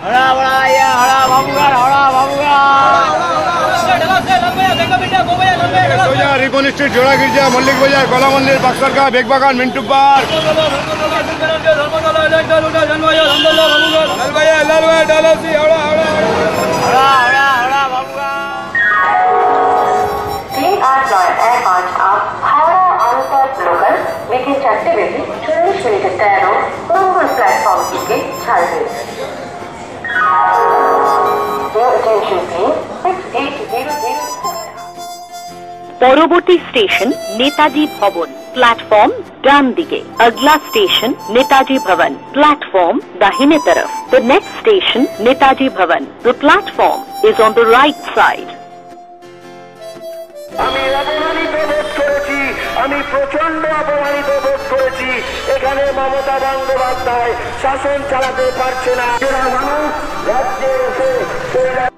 हड़ा बड़ा या हड़ा Babugarh हड़ा Babugarh recon street जोड़ा गिरजा मल्लिक बाजार कोला मंदिर बक्सर का बेग बागान मिंटू पार्क বিকেল 4টে বেজে 40 মিনিটে 13 নম্বর প্ল্যাটফর্ম থেকে ছাড়বে। পরবর্তী স্টেশন नेताजी भवन प्लेटफॉर्म डान दिखे। अगला स्टेशन नेताजी भवन प्लेटफॉर्म दाहिने तरफ। द नेक्स्ट स्टेशन नेताजी भवन। The platform is on the right side. আমি প্রচন্ড অপমানিত বোধ করেছি। এখানে মমতা বন্দ্যোপাধ্যায় শাসন চালাতে পারছে না। মানুষ রাজ্যে এসে